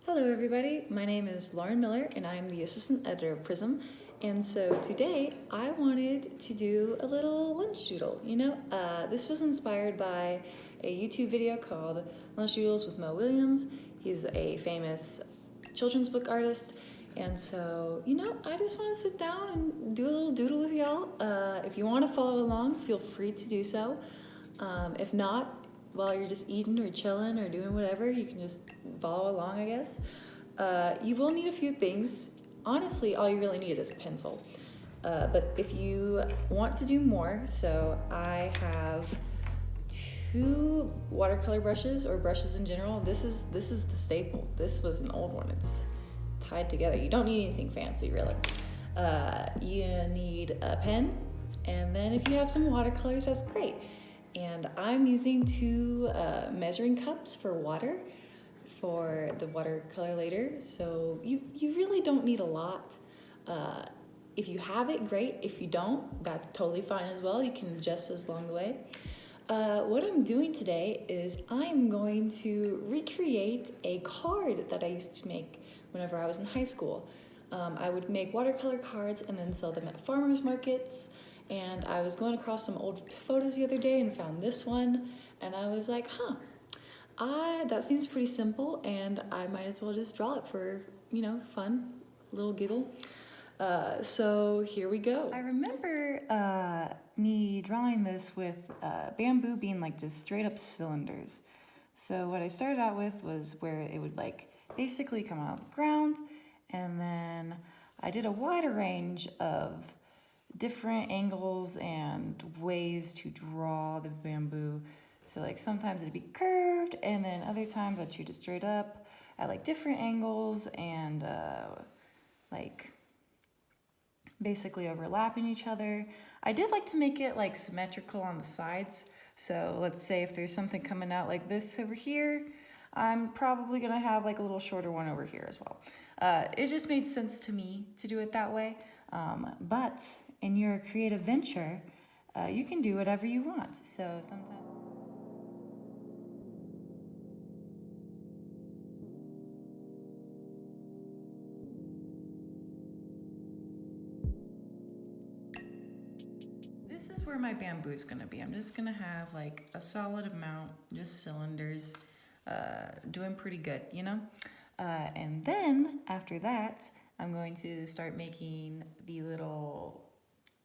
Hello everybody, my name is Lauren Miller and I'm the assistant editor of Prism. And so today I wanted to do a little lunch doodle. This was inspired by a YouTube video called Lunch Doodles with Mo Williams. He's a famous children's book artist. And so, I just want to sit down and do a little doodle with y'all. If you want to follow along, feel free to do so. If not, while you're just eating or chilling or doing whatever, you can just follow along, I guess. You will need a few things. Honestly, all you really need is a pencil. But if you want to do more, so I have 2 watercolor brushes, or brushes in general. This is the staple. This was an old one. It's tied together. You don't need anything fancy, really. You need a pen, and then if you have some watercolors, that's great. And I'm using 2 measuring cups for water for the watercolor later. So you really don't need a lot. If you have it, great. If you don't, that's totally fine as well. You can adjust this along the way. What I'm doing today is I'm going to recreate a card that I used to make whenever I was in high school. I would make watercolor cards and then sell them at farmers markets. And I was going across some old photos the other day and found this one, and I was like, that seems pretty simple, and I might as well just draw it for, fun, little giggle. So here we go. I remember me drawing this with bamboo being like just straight up cylinders. So what I started out with was where it would like basically come out of the ground, and then I did a wider range of different angles and ways to draw the bamboo. So like sometimes it'd be curved, and then other times I'd shoot it straight up at like different angles and like basically overlapping each other. I did like to make it like symmetrical on the sides. So let's say if there's something coming out like this over here, I'm probably gonna have like a little shorter one over here as well. It just made sense to me to do it that way. But in your creative venture, you can do whatever you want. So sometimes. This is where my bamboo is gonna be. I'm just gonna have like a solid amount, just cylinders, doing pretty good, And then after that, I'm going to start making the little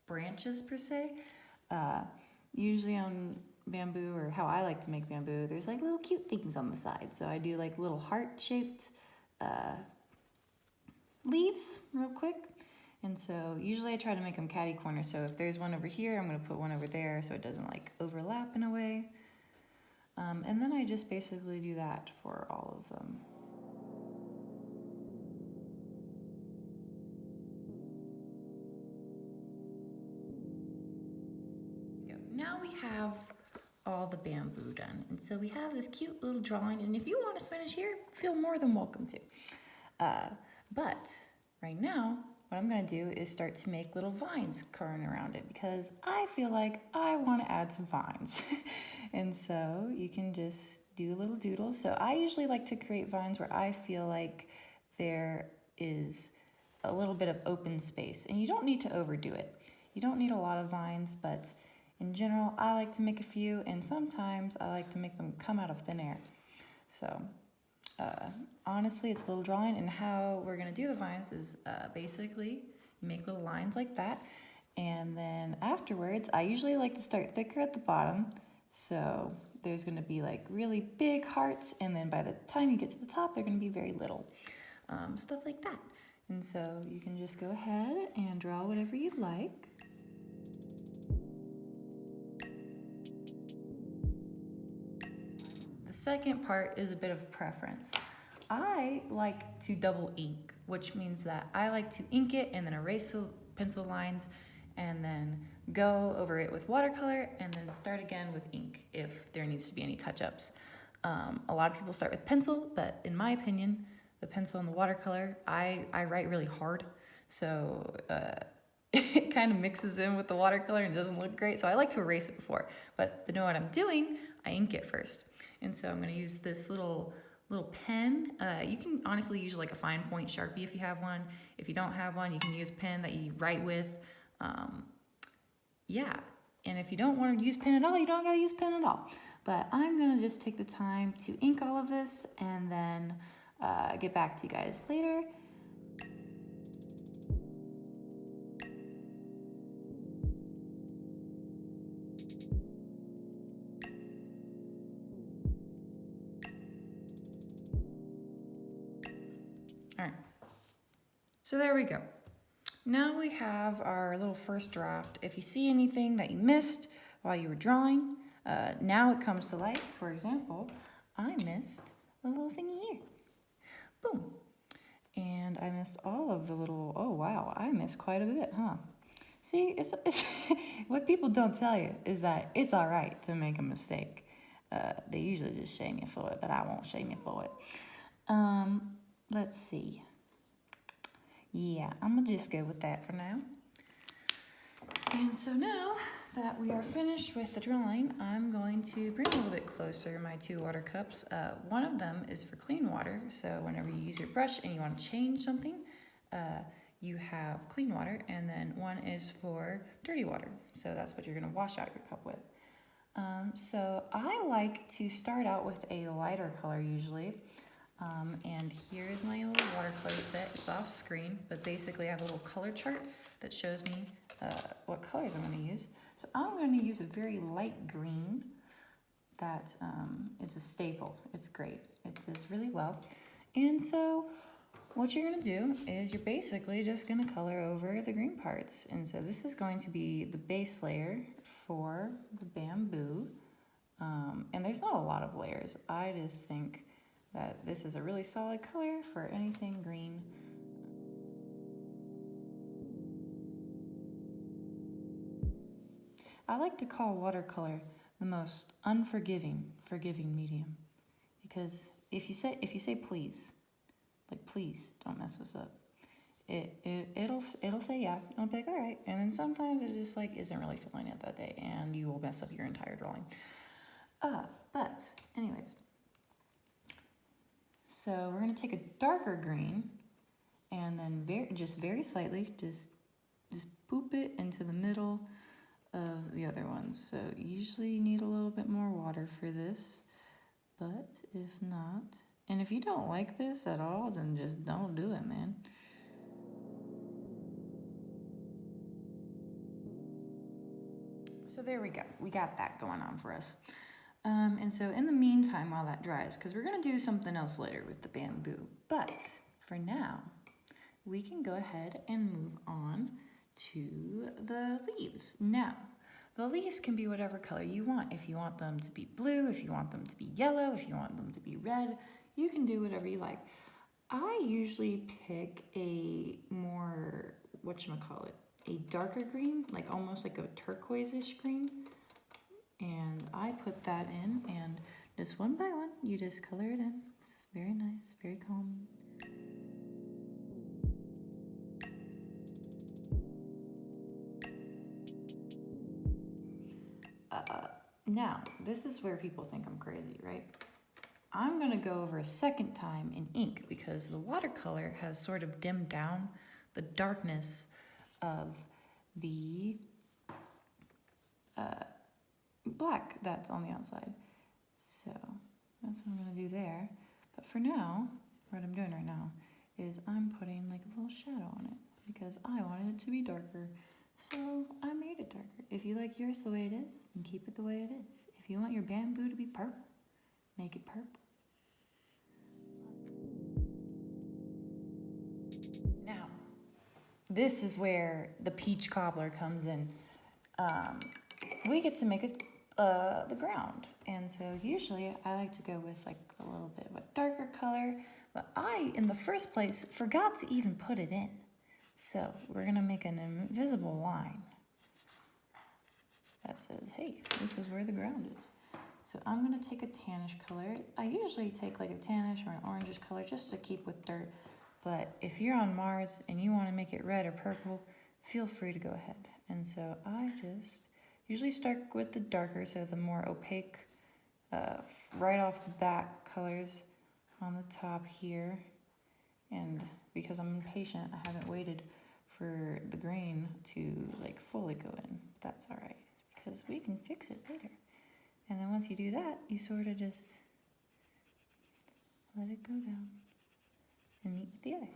branches per se. Usually on bamboo, or how I like to make bamboo, there's like little cute things on the side. So I do like little heart-shaped leaves real quick. And so usually I try to make them catty corner. So if there's one over here, I'm gonna put one over there so it doesn't like overlap in a way. And then I just basically do that for all of them. Now we have all the bamboo done. And so we have this cute little drawing, and if you want to finish here, feel more than welcome to. But right now, what I'm gonna do is start to make little vines curling around it, because I feel like I want to add some vines. And so you can just do a little doodle. So I usually like to create vines where I feel like there is a little bit of open space, and you don't need to overdo it. You don't need a lot of vines, but in general, I like to make a few, and sometimes I like to make them come out of thin air. So honestly, it's a little drawing, and how we're gonna do the vines is basically you make little lines like that, and then afterwards, I usually like to start thicker at the bottom. So there's gonna be like really big hearts, and then by the time you get to the top, they're gonna be very little. Stuff like that. And so you can just go ahead and draw whatever you'd like. The second part is a bit of preference. I like to double ink, which means that I like to ink it and then erase the pencil lines and then go over it with watercolor and then start again with ink if there needs to be any touch-ups. A lot of people start with pencil, but in my opinion, the pencil and the watercolor, I write really hard, so it kind of mixes in with the watercolor and doesn't look great, so I like to erase it before. But to know what I'm doing, I ink it first. And so I'm going to use this little little pen. You can honestly use like a fine point Sharpie if you have one. If you don't have one, you can use a pen that you write with. Yeah, and if you don't want to use pen at all, you don't gotta use pen at all. But I'm gonna just take the time to ink all of this and then get back to you guys later. All right, so there we go. Now we have our little first draft. If you see anything that you missed while you were drawing, now it comes to light. For example, I missed a little thingy here. Boom. And I missed all of the little, oh wow, I missed quite a bit, huh? See, it's what people don't tell you is that it's all right to make a mistake. They usually just shame you for it, but I won't shame you for it. Let's see. Yeah, I'm gonna just go with that for now. And so now that we are finished with the drawing, I'm going to bring a little bit closer my two water cups. One of them is for clean water, so whenever you use your brush and you want to change something, you have clean water, and then one is for dirty water, so that's what you're gonna wash out your cup with. So I like to start out with a lighter color usually. And here's my little watercolor set. It's off screen, but basically I have a little color chart that shows me what colors I'm going to use. So I'm going to use a very light green that is a staple. It's great. It does really well. And so what you're going to do is you're basically just going to color over the green parts. And so this is going to be the base layer for the bamboo. And there's not a lot of layers. I just think that this is a really solid color for anything green. I like to call watercolor the most unforgiving medium, because if you say please, like please don't mess this up, it'll say yeah, and I'll be like all right, and then sometimes it just like isn't really feeling it that day, and you will mess up your entire drawing. But anyways. So we're going to take a darker green and then very slightly just poop it into the middle of the other ones. So usually you need a little bit more water for this, but if not, and if you don't like this at all, then just don't do it, man. So there we go. We got that going on for us. And so in the meantime, while that dries, because we're going to do something else later with the bamboo, but for now, we can go ahead and move on to the leaves. Now, the leaves can be whatever color you want. If you want them to be blue, if you want them to be yellow, if you want them to be red, you can do whatever you like. I usually pick a more, a darker green, like almost like a turquoise-ish green. And I put that in, and just one by one, you just color it in. It's very nice, very calming. Now, this is where people think I'm crazy, right? I'm gonna go over a second time in ink because the watercolor has sort of dimmed down the darkness of the black that's on the outside. So that's what I'm gonna do there. But for now, what I'm doing right now is I'm putting like a little shadow on it because I wanted it to be darker. So I made it darker. If you like yours the way it is, then keep it the way it is. If you want your bamboo to be purple, make it purple. Now, this is where the peach cobbler comes in. We get to make it the ground, and so usually I like to go with like a little bit of a darker color, but I in the first place forgot to even put it in. So we're gonna make an invisible line that says, hey, this is where the ground is. So I'm gonna take a tannish color. I usually take like a tannish or an orangish color just to keep with dirt, but if you're on Mars and you wanna make it red or purple, feel free to go ahead. And so I just usually start with the darker, so the more opaque, right off the bat colors on the top here. And because I'm impatient, I haven't waited for the grain to like fully go in. That's all right, because we can fix it later. And then once you do that, you sort of just let it go down and meet with the others.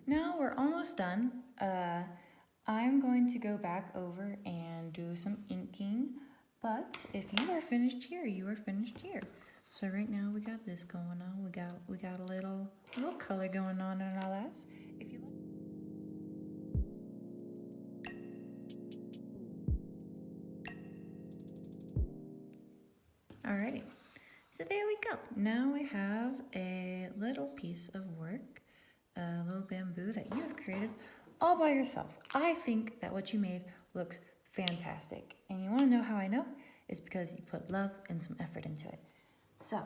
Now we're almost done. I'm going to go back over and do some inking, but if you are finished here, you are finished here. So right now we got this going on. We got a little color going on in our lives. If you like. Alrighty. So there we go. Now we have a little piece of work, a little bamboo that you have created all by yourself. I think that what you made looks fantastic. And you want to know how I know? It's because you put love and some effort into it. So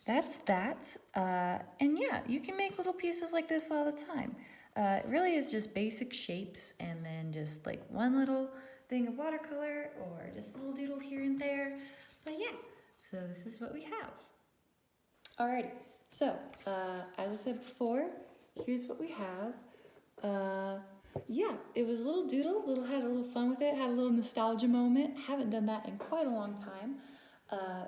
that's that. And yeah, you can make little pieces like this all the time. It really is just basic shapes and then just like one little thing of watercolor or just a little doodle here and there. But yeah, so this is what we have. Alrighty, so as I said before, here's what we have. Yeah, it was a little doodle, had a little fun with it, had a little nostalgia moment. Haven't done that in quite a long time.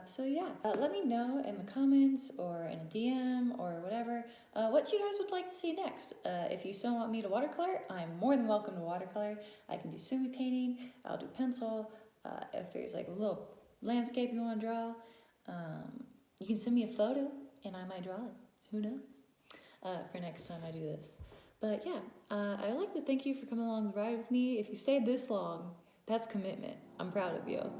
So yeah, let me know in the comments or in a DM or whatever what you guys would like to see next. If you still want me to watercolor, I'm more than welcome to watercolor. I can do sumi painting, I'll do pencil. If there's like a little landscape you want to draw, you can send me a photo and I might draw it. Who knows? For next time I do this. But yeah, I would like to thank you for coming along the ride with me. If you stayed this long, that's commitment. I'm proud of you.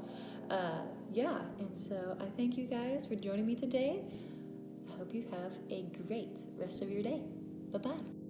Yeah, and so I thank you guys for joining me today. I hope you have a great rest of your day. Bye-bye.